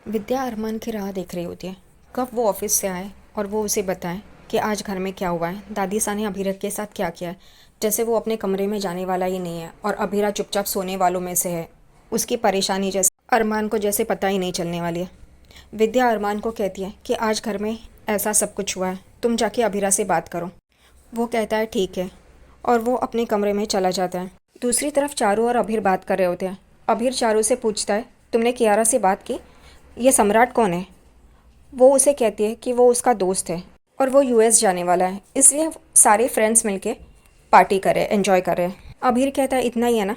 विद्या अरमान की राह देख रही होती है कब वो ऑफिस से आए और वो उसे बताए कि आज घर में क्या हुआ है, दादी सा ने अभीरा के साथ क्या किया है। जैसे वो अपने कमरे में जाने वाला ही नहीं है और अभीरा चुपचाप सोने वालों में से है। उसकी परेशानी जैसे अरमान को जैसे पता ही नहीं चलने वाली है। विद्या अरमान को कहती है कि आज घर में ऐसा सब कुछ हुआ है, तुम जाके अभीरा से बात करो। वो कहता है ठीक है और वो अपने कमरे में चला जाता है। दूसरी तरफ चारू और अभीर बात कर रहे होते हैं। अभीर चारू से पूछता है तुमने कियारा से बात की, ये सम्राट कौन है। वो उसे कहती है कि वो उसका दोस्त है और वो यूएस जाने वाला है, इसलिए सारे फ्रेंड्स मिलके पार्टी कर रहे हैं, एंजॉय कर रहे हैं। अभीर कहता है इतना ही है ना,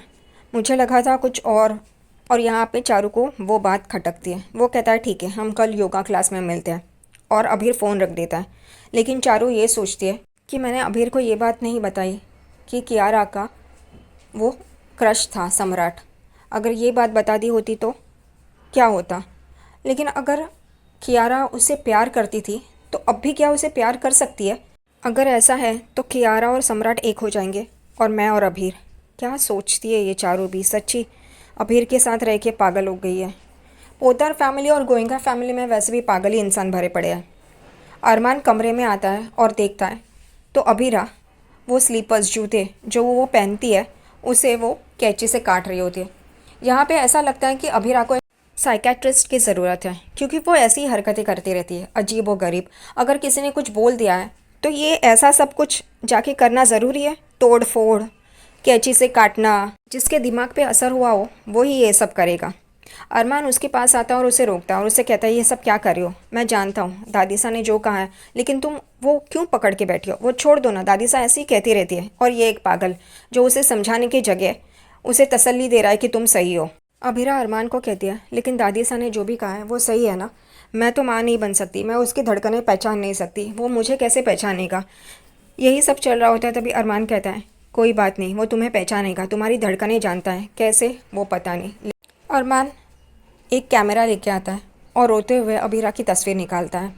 मुझे लगा था कुछ और यहाँ पे चारू को वो बात खटकती है। वो कहता है ठीक है, हम कल योगा क्लास में मिलते हैं और अभीर फ़ोन रख देता है। लेकिन चारू ये सोचती है कि मैंने अभीर को ये बात नहीं बताई कि कियारा का वो क्रश था सम्राट। अगर ये बात बता दी होती तो क्या होता। लेकिन अगर कियारा उसे प्यार करती थी तो अब भी क्या उसे प्यार कर सकती है। अगर ऐसा है तो कियारा और सम्राट एक हो जाएंगे और मैं और अभीर। क्या सोचती है ये चारों भी, सच्ची अभीर के साथ रह के पागल हो गई है। पोद्दार फैमिली और गोइंका फैमिली में वैसे भी पागल ही इंसान भरे पड़े हैं। अरमान कमरे में आता है और देखता है तो अभीरा वो स्लीपर्स जूते जो वो पहनती है उसे वो कैंची से काट रही होती है। यहाँ पे ऐसा लगता है कि अभीरा को साइकेट्रिस्ट की ज़रूरत है, क्योंकि वो ऐसी हरकतें करती रहती है अजीब व गरीब। अगर किसी ने कुछ बोल दिया है तो ये ऐसा सब कुछ जाके करना ज़रूरी है, तोड़ फोड़ कैंची से काटना। जिसके दिमाग पे असर हुआ हो वो ही ये सब करेगा। अरमान उसके पास आता है और उसे रोकता है और उसे कहता है ये सब क्या कर रही हो, मैं जानता हूँ दादी सा ने जो कहा है, लेकिन तुम वो क्यों पकड़ के बैठी हो, वो छोड़ दो ना, दादी सा ऐसी ही कहती रहती है। और ये एक पागल जो उसे समझाने की जगह उसे तसल्ली दे रहा है कि तुम सही हो। अभीरा अरमान को कहती है लेकिन दादी सा ने जो भी कहा है वो सही है ना, मैं तो माँ नहीं बन सकती, मैं उसकी धड़कनें पहचान नहीं सकती, वो मुझे कैसे पहचानेगा। यही सब चल रहा होता है तभी अरमान कहता है कोई बात नहीं, वो तुम्हें पहचानेगा, तुम्हारी धड़कनें जानता है, कैसे वो पता नहीं। अरमान एक कैमरा लेके आता है और रोते हुए अभीरा की तस्वीर निकालता है।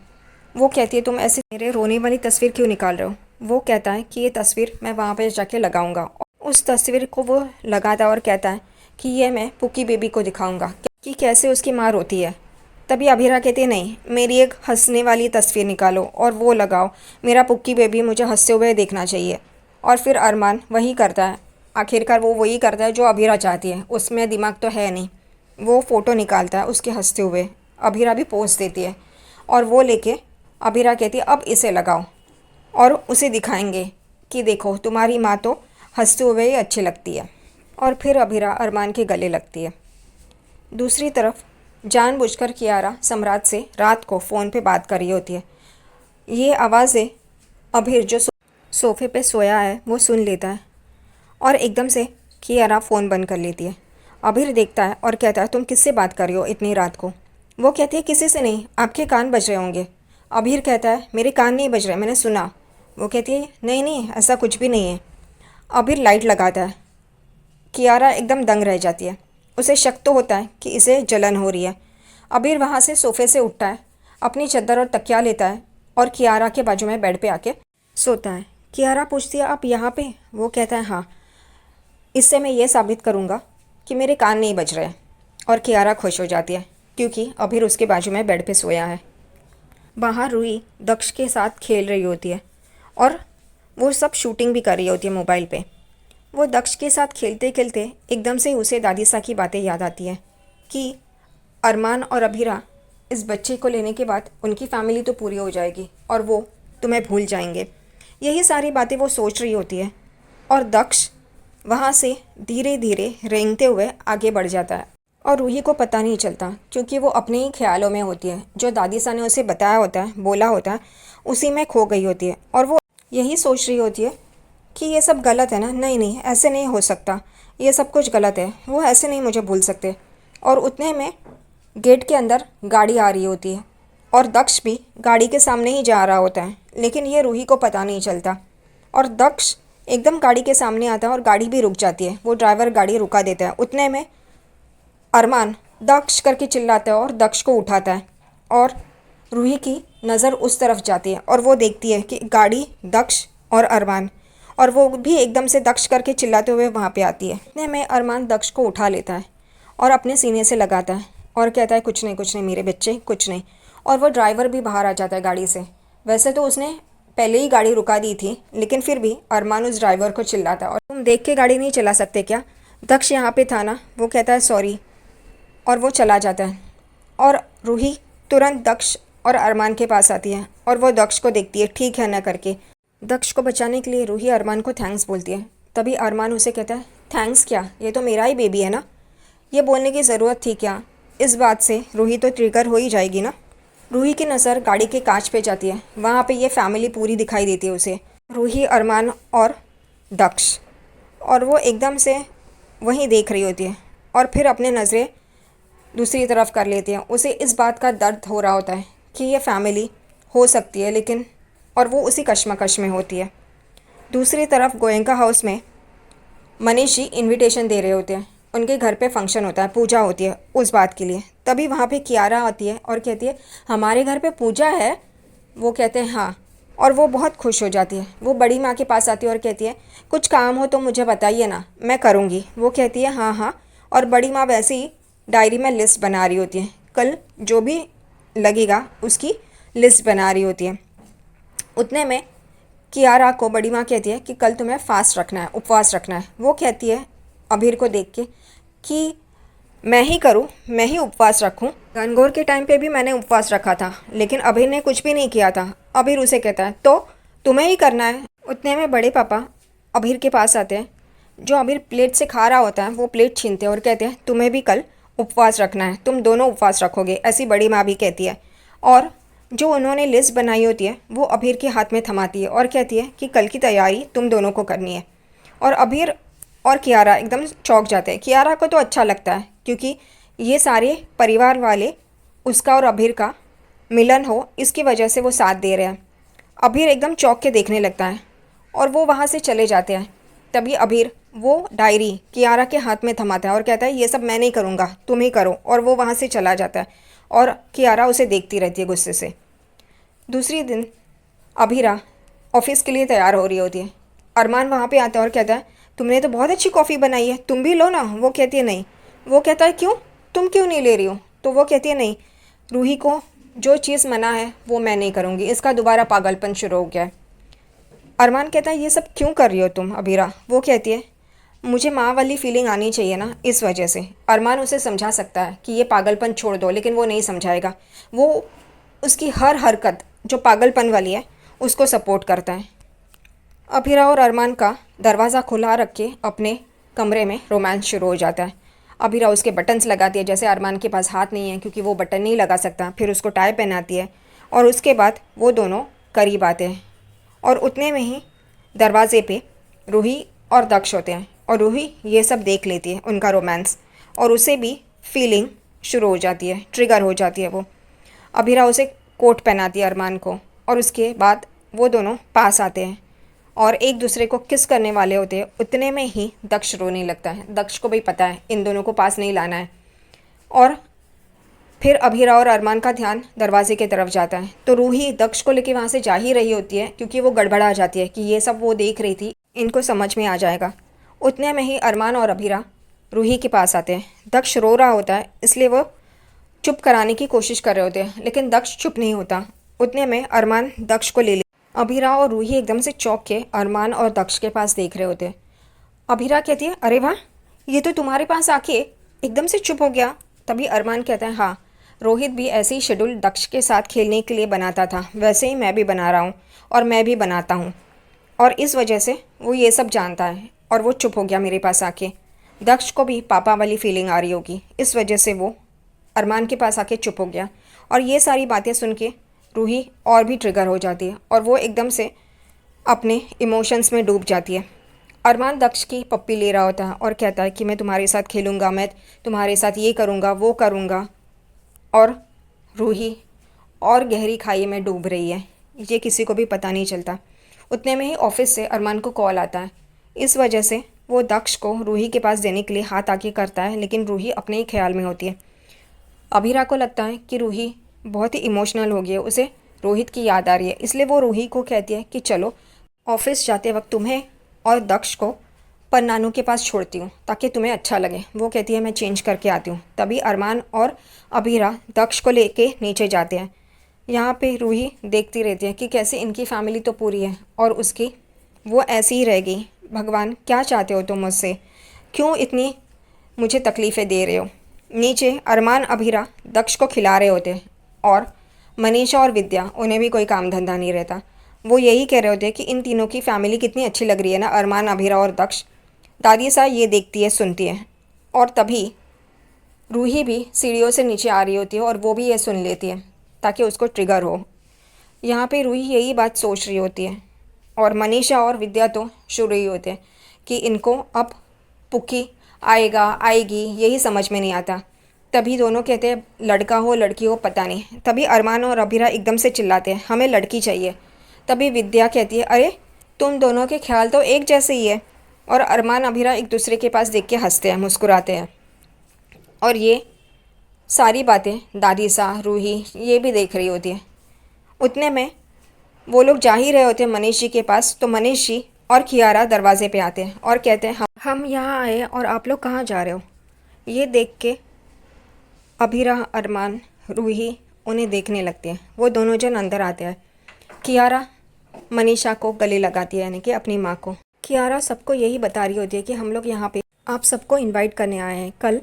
वो कहती है तुम ऐसे मेरे रोने वाली तस्वीर क्यों निकाल रहे हो। वो कहता है कि ये तस्वीर मैं वहाँ पे जाके लगाऊंगा। उस तस्वीर को वो लगाता है और कहता है कि ये मैं पुकी बेबी को दिखाऊंगा कि कैसे उसकी माँ रोती है। तभी अभीरा कहती है नहीं, मेरी एक हंसने वाली तस्वीर निकालो और वो लगाओ, मेरा पुक्की बेबी मुझे हंसते हुए देखना चाहिए। और फिर अरमान वही करता है, आखिरकार वो वही करता है जो अभीरा चाहती है। उसमें दिमाग तो है नहीं। वो फ़ोटो निकालता है उसके हंसते हुए, अभीरा भी पोज देती है और वो लेके अभीरा कहती है अब इसे लगाओ और उसे दिखाएंगे कि देखो तुम्हारी माँ तो हंसते हुए ही अच्छी लगती है। और फिर अभीरा अरमान के गले लगती है। दूसरी तरफ जानबूझकर कियारा सम्राट से रात को फ़ोन पे बात कर रही होती है। ये आवाज़ें अभीर जो सोफे पे सोया है वो सुन लेता है और एकदम से कियारा फ़ोन बंद कर लेती है। अभीर देखता है और कहता है तुम किससे बात कर रही हो इतनी रात को। वो कहती है किसी से नहीं, आपके कान बज रहे होंगे। अभीर कहता है मेरे कान नहीं बज रहे, मैंने सुना। वो कहती है नहीं नहीं ऐसा कुछ भी नहीं है। अभीर लाइट लगाता है। कियारा एकदम दंग रह जाती है। उसे शक तो होता है कि इसे जलन हो रही है। अबीर वहाँ से सोफे से उठता है, अपनी चद्दर और तकिया लेता है और कियारा के बाजू में बेड पे आके सोता है। कियारा पूछती है आप यहाँ पे। वो कहता है हाँ, इससे मैं ये साबित करूँगा कि मेरे कान नहीं बज रहे। और कियारा खुश हो जाती है क्योंकि अबीर उसके बाजू में बेड पे सोया है। बाहर रूही दक्ष के साथ खेल रही होती है और वो सब शूटिंग भी कर रही होती है मोबाइल पे। वो दक्ष के साथ खेलते खेलते एकदम से उसे दादी सा की बातें याद आती हैं कि अरमान और अभीरा इस बच्चे को लेने के बाद उनकी फैमिली तो पूरी हो जाएगी और वो तुम्हें भूल जाएंगे। यही सारी बातें वो सोच रही होती है और दक्ष वहाँ से धीरे धीरे रेंगते हुए आगे बढ़ जाता है और रूही को पता नहीं चलता क्योंकि वो अपने ही ख्यालों में होती है। जो दादी सा ने उसे बताया होता है, बोला होता है, उसी में खो गई होती है और वो यही सोच रही होती है कि ये सब गलत है ना, नहीं नहीं ऐसे नहीं हो सकता, ये सब कुछ गलत है, वो ऐसे नहीं मुझे भूल सकते। और उतने में गेट के अंदर गाड़ी आ रही होती है और दक्ष भी गाड़ी के सामने ही जा रहा होता है, लेकिन ये रूही को पता नहीं चलता। और दक्ष एकदम गाड़ी के सामने आता है और गाड़ी भी रुक जाती है। वो ड्राइवर गाड़ी रुका देता है। उतने में अरमान दक्ष करके चिल्लाता है और दक्ष को उठाता है और रूही की नज़र उस तरफ जाती है और वो देखती है कि गाड़ी, दक्ष और अरमान, और वो भी एकदम से दक्ष करके चिल्लाते हुए वहाँ पे आती है। इतने में अरमान दक्ष को उठा लेता है और अपने सीने से लगाता है और कहता है कुछ नहीं मेरे बच्चे, कुछ नहीं। और वो ड्राइवर भी बाहर आ जाता है गाड़ी से। वैसे तो उसने पहले ही गाड़ी रुका दी थी, लेकिन फिर भी अरमान उस ड्राइवर को चिल्लाता है, और तुम देख के गाड़ी नहीं चला सकते क्या? दक्ष यहाँ पे था ना। वो कहता है सॉरी, और वो चला जाता है। और रूही तुरंत दक्ष और अरमान के पास आती है और वो दक्ष को देखती है, ठीक है ना करके। दक्ष को बचाने के लिए रूही अरमान को थैंक्स बोलती है। तभी अरमान उसे कहता है, थैंक्स क्या, ये तो मेरा ही बेबी है ना, ये बोलने की ज़रूरत थी क्या? इस बात से रूही तो ट्रिगर हो ही जाएगी ना। रूही की नज़र गाड़ी के कांच पे जाती है, वहाँ पे ये फैमिली पूरी दिखाई देती है उसे, रूही, अरमान और दक्ष। और वो एकदम से वहीं देख रही होती है और फिर अपने नज़रें दूसरी तरफ कर लेती है। उसे इस बात का दर्द हो रहा होता है कि ये फैमिली हो सकती है, लेकिन और वो उसी कश्मकश में होती है। दूसरी तरफ गोयंका हाउस में मनीष जी इनविटेशन दे रहे होते हैं। उनके घर पे फंक्शन होता है, पूजा होती है उस बात के लिए। तभी वहाँ पे कियारा आती है और कहती है, हमारे घर पे पूजा है? वो कहते हैं हाँ, और वो बहुत खुश हो जाती है। वो बड़ी माँ के पास आती है और कहती है, कुछ काम हो तो मुझे बताइए ना, मैं करूँगी। वो कहती है हाँ हाँ, और बड़ी माँ वैसे ही डायरी में लिस्ट बना रही होती है, कल जो भी लगेगा उसकी लिस्ट बना रही होती है। उतने में कियारा को बड़ी माँ कहती है कि कल तुम्हें फास्ट रखना है, उपवास रखना है। वो कहती है अभीर को देख के कि मैं ही करूं, मैं ही उपवास रखूं। गणगौर के टाइम पे भी मैंने उपवास रखा था, लेकिन अभीर ने कुछ भी नहीं किया था। अभीर उसे कहता है तो तुम्हें ही करना है। उतने में बड़े पापा अभीर के पास आते हैं। जो अभीर प्लेट से खा रहा होता है वो प्लेट छीनते हैं और कहते हैं तुम्हें भी कल उपवास रखना है, तुम दोनों उपवास रखोगे, ऐसी बड़ी माँ भी कहती है। और जो उन्होंने लिस्ट बनाई होती है वो अभीर के हाथ में थमाती है और कहती है कि कल की तैयारी तुम दोनों को करनी है। और अभीर और कियारा एकदम चौंक जाते हैं। कियारा को तो अच्छा लगता है क्योंकि ये सारे परिवार वाले उसका और अभीर का मिलन हो, इसकी वजह से वो साथ दे रहे हैं। अभीर एकदम चौंक के देखने लगता है और वो वहाँ से चले जाते हैं। तभी अभीर वो डायरी कियारा के हाथ में थमाता है और कहता है ये सब मैं नहीं करूँगा, तुम ही करो, और वो वहाँ से चला जाता है। और कियारा उसे देखती रहती है गुस्से से। दूसरी दिन अभीरा ऑफिस के लिए तैयार हो रही होती है। अरमान वहाँ पे आता है और कहता है तुमने तो बहुत अच्छी कॉफ़ी बनाई है, तुम भी लो ना। वो कहती है नहीं। वो कहता है क्यों, तुम क्यों नहीं ले रही हो? तो वो कहती है नहीं, रूही को जो चीज़ मना है वो मैं नहीं करूँगी, इसका दोबारा पागलपन शुरू हो गया है। अरमान कहता है ये सब क्यों कर रही हो तुम अभीरा? वो कहती है मुझे माँ वाली फीलिंग आनी चाहिए ना, इस वजह से। अरमान उसे समझा सकता है कि ये पागलपन छोड़ दो, लेकिन वो नहीं समझाएगा। वो उसकी हर हरकत जो पागलपन वाली है उसको सपोर्ट करता है। अभीरा और अरमान का दरवाज़ा खुला रख के अपने कमरे में रोमांस शुरू हो जाता है। अभीरा उसके बटन्स लगाती है, जैसे अरमान के पास हाथ नहीं है क्योंकि वो बटन नहीं लगा सकता। फिर उसको टाई पहनाती है और उसके बाद वो दोनों करीब आते हैं। और उतने में ही दरवाजे पे रूही और दक्ष होते हैं और रूही ये सब देख लेती है उनका रोमांस, और उसे भी फीलिंग शुरू हो जाती है, ट्रिगर हो जाती है वो। अभीरा उसे कोट पहनाती है अरमान को, और उसके बाद वो दोनों पास आते हैं और एक दूसरे को किस करने वाले होते हैं। उतने में ही दक्ष रोने लगता है। दक्ष को भी पता है इन दोनों को पास नहीं लाना है। और फिर अभीरा और अरमान का ध्यान दरवाजे की तरफ जाता है तो रूही दक्ष को लेके वहाँ से जा ही रही होती है क्योंकि वो गड़बड़ा जाती है कि ये सब वो देख रही थी, इनको समझ में आ जाएगा। उतने में ही अरमान और अभीरा रूही के पास आते हैं। दक्ष रो रहा होता है, इसलिए वो चुप कराने की कोशिश कर रहे होते हैं, लेकिन दक्ष चुप नहीं होता। उतने में अरमान दक्ष को ले ले। अभीरा और रूही एकदम से चौंक के अरमान और दक्ष के पास देख रहे होते हैं। अभीरा कहती है अरे वाह, ये तो तुम्हारे पास आके एकदम से चुप हो गया। तभी अरमान कहता है हाँ, रोहित भी ऐसे ही शेड्यूल दक्ष के साथ खेलने के लिए बनाता था, वैसे ही मैं भी बना रहा हूँ और मैं भी बनाता हूँ, और इस वजह से वो ये सब जानता है और वो चुप हो गया मेरे पास आके। दक्ष को भी पापा वाली फीलिंग आ रही होगी, इस वजह से वो अरमान के पास आके चुप हो गया। और ये सारी बातें सुन के रूही और भी ट्रिगर हो जाती है और वो एकदम से अपने इमोशंस में डूब जाती है। अरमान दक्ष की पप्पी ले रहा होता है और कहता है कि मैं तुम्हारे साथ खेलूँगा, मैं तुम्हारे साथ ये करूँगा, वो करूँगा। और रूही और गहरी खाई में डूब रही है, ये किसी को भी पता नहीं चलता। उतने में ही ऑफिस से अरमान को कॉल आता है। इस वजह से वो दक्ष को रूही के पास देने के लिए हाथ आगे करता है, लेकिन रूही अपने ही ख्याल में होती है। अभीरा को लगता है कि रूही बहुत ही इमोशनल हो गई है, उसे रोहित की याद आ रही है, इसलिए वो रूही को कहती है कि चलो ऑफिस जाते वक्त तुम्हें और दक्ष को पर नानू के पास छोड़ती हूँ ताकि तुम्हें अच्छा लगे। वो कहती है मैं चेंज करके आती हूँ। तभी अरमान और अबीरा दक्ष को लेके नीचे जाते हैं। यहाँ पे रूही देखती रहती है कि कैसे इनकी फैमिली तो पूरी है और उसकी वो ऐसी ही रह गई। भगवान क्या चाहते हो तुम मुझसे, क्यों इतनी मुझे तकलीफ़ें दे रहे हो। नीचे अरमान अबीरा दक्ष को खिला रहे होते और मनीषा और विद्या, उन्हें भी कोई काम धंधा नहीं रहता। वो यही कह रहे होते कि इन तीनों की फैमिली कितनी अच्छी लग रही है ना, अरमान अबीरा और दक्ष। दादी सा ये देखती है, सुनती है और तभी रूही भी सीढ़ियों से नीचे आ रही होती है और वो भी ये सुन लेती है ताकि उसको ट्रिगर हो। यहाँ पे रूही यही बात सोच रही होती है और मनीषा और विद्या तो शुरू ही होते हैं कि इनको अब पुक्की आएगा आएगी यही समझ में नहीं आता। तभी दोनों कहते हैं लड़का हो लड़की हो पता नहीं। तभी अरमान और अबीरा एकदम से चिल्लाते हैं हमें लड़की चाहिए। तभी विद्या कहती है अरे तुम दोनों के ख्याल तो एक जैसे ही है। और अरमान अबीरा एक दूसरे के पास देख के हंसते हैं, मुस्कुराते हैं। और ये सारी बातें दादी सा रूही ये भी देख रही होती है। उतने में वो लोग जा ही रहे होते हैं मनीष जी के पास, तो मनीष जी और कियारा दरवाजे पे आते हैं और कहते हैं हम यहाँ आए और आप लोग कहाँ जा रहे हो। ये देख के अबीरा अरमान रूही उन्हें देखने लगते हैं। वो दोनों जन अंदर आते हैं। कियारा मनीषा को गले लगाती है, यानी कि अपनी माँ को। कियारा सबको यही बता रही होती है कि हम लोग यहाँ पे आप सबको इनवाइट करने आए हैं। कल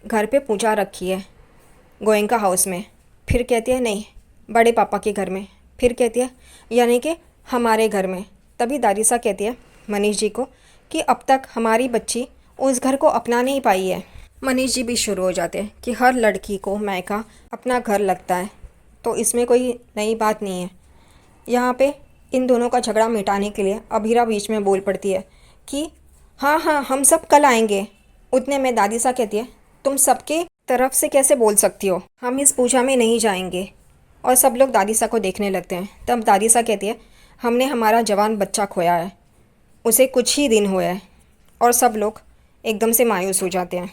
घर पे पूजा रखी है गोयनका हाउस में। फिर कहती है नहीं, बड़े पापा के घर में। फिर कहती है यानी कि हमारे घर में। तभी दादी सा कहती है मनीष जी को कि अब तक हमारी बच्ची उस घर को अपना नहीं पाई है। मनीष जी भी शुरू हो जाते हैं कि हर लड़की को मायका अपना घर लगता है, तो इसमें कोई नई बात नहीं है। यहाँ पे इन दोनों का झगड़ा मिटाने के लिए अबीरा बीच में बोल पड़ती है कि हाँ हाँ हम सब कल आएंगे। उतने में दादी सा कहती है तुम सबके तरफ से कैसे बोल सकती हो, हम इस पूजा में नहीं जाएंगे। और सब लोग दादी सा को देखने लगते हैं। तब दादी सा कहती है हमने हमारा जवान बच्चा खोया है, उसे कुछ ही दिन हुए हैं। और सब लोग एकदम से मायूस हो जाते हैं।